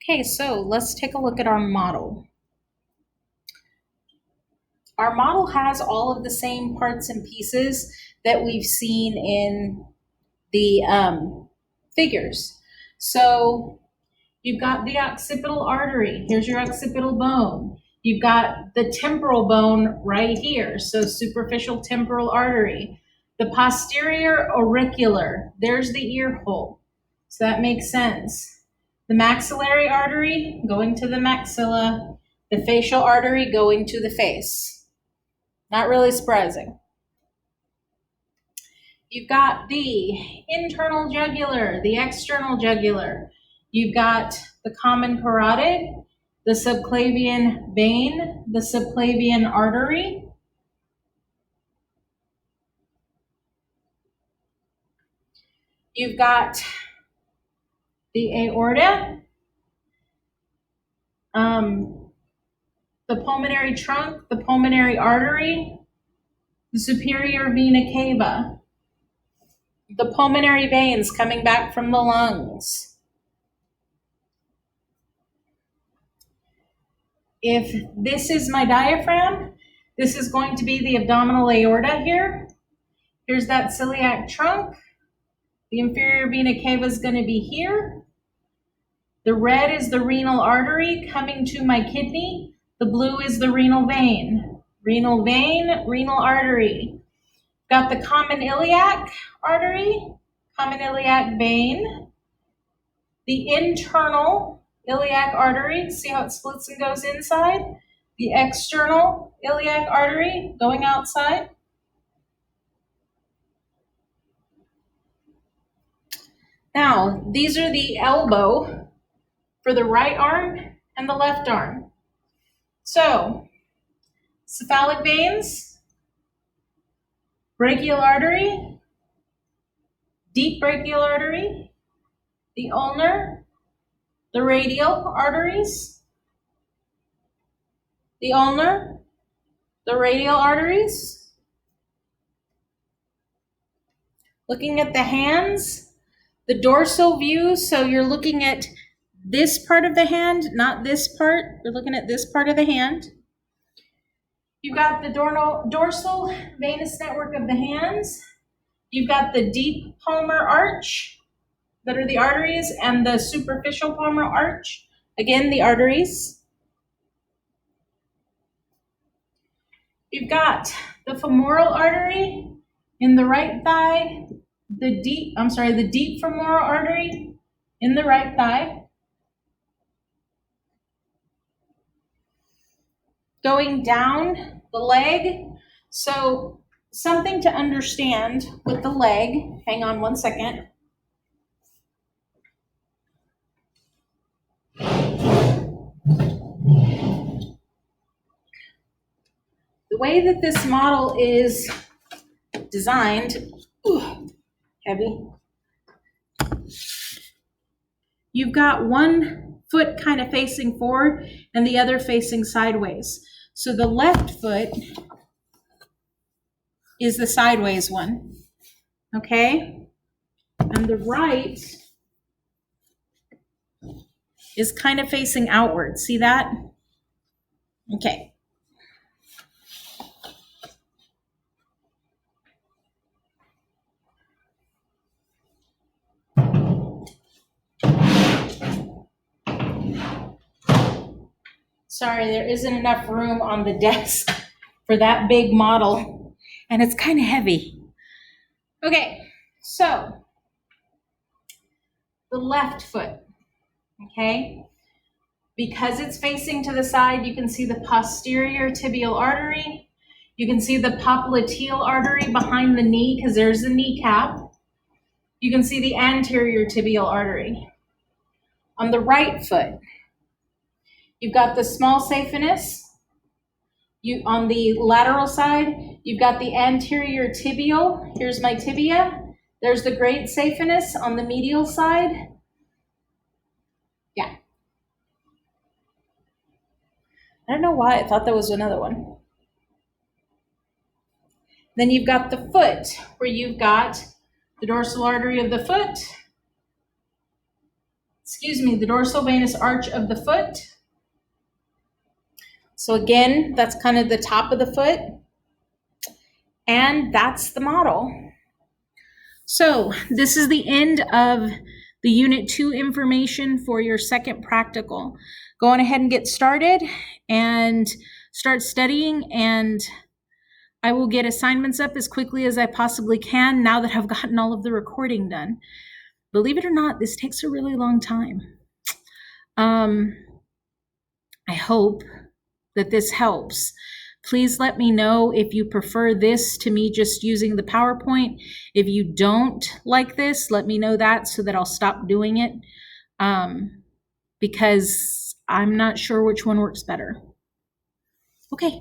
Okay, so let's take a look at our model. Our model has all of the same parts and pieces that we've seen in the figures. So you've got the occipital artery. Here's your occipital bone. You've got the temporal bone right here, so superficial temporal artery. The posterior auricular, there's the ear hole. So that makes sense. The maxillary artery going to the maxilla, the facial artery going to the face. Not really surprising. You've got the internal jugular, the external jugular. You've got the common carotid, the subclavian vein, the subclavian artery. You've got the aorta, the pulmonary trunk, the pulmonary artery, the superior vena cava, the pulmonary veins coming back from the lungs. If this is my diaphragm, this is going to be the abdominal aorta here. Here's that celiac trunk. The inferior vena cava is going to be here. The red is the renal artery coming to my kidney. The blue is the renal vein. Renal vein, renal artery. Got the common iliac artery, common iliac vein. The internal iliac artery, see how it splits and goes inside? The external iliac artery going outside. Now, these are the elbow for the right arm and the left arm. So, cephalic veins, brachial artery, deep brachial artery, the ulnar, the radial arteries, the ulnar, the radial arteries. Looking at the hands, the dorsal view, so you're looking at this part of the hand, not this part. You're looking at this part of the hand. You've got the dorsal venous network of the hands. You've got the deep palmar arch that are the arteries, and the superficial palmar arch, again, the arteries. You've got the femoral artery in the right thigh, the deep femoral artery in the right thigh. Going down the leg. So something to understand with the leg, hang on one second. The way that this model is designed, heavy. You've got one foot kind of facing forward and the other facing sideways. So the left foot is the sideways one, okay? And the right is kind of facing outward. See that? Okay. Sorry, there isn't enough room on the desk for that big model, and it's kind of heavy. Okay, so the left foot, okay? Because it's facing to the side, you can see the posterior tibial artery. You can see the popliteal artery behind the knee because there's the kneecap. You can see the anterior tibial artery. On the right foot, you've got the small saphenous. On the lateral side, you've got the anterior tibial. Here's my tibia. There's the great saphenous on the medial side. Yeah. I don't know why I thought that was another one. Then you've got the foot, where you've got the dorsal artery of the foot, the dorsal venous arch of the foot. So again, that's kind of the top of the foot. And that's the model. So this is the end of the Unit 2 information for your second practical. Go on ahead and get started and start studying, and I will get assignments up as quickly as I possibly can now that I've gotten all of the recording done. Believe it or not, this takes a really long time. I hope that this helps. Please let me know if you prefer this to me just using the PowerPoint. If you don't like this, let me know that so that I'll stop doing it, because I'm not sure which one works better. Okay.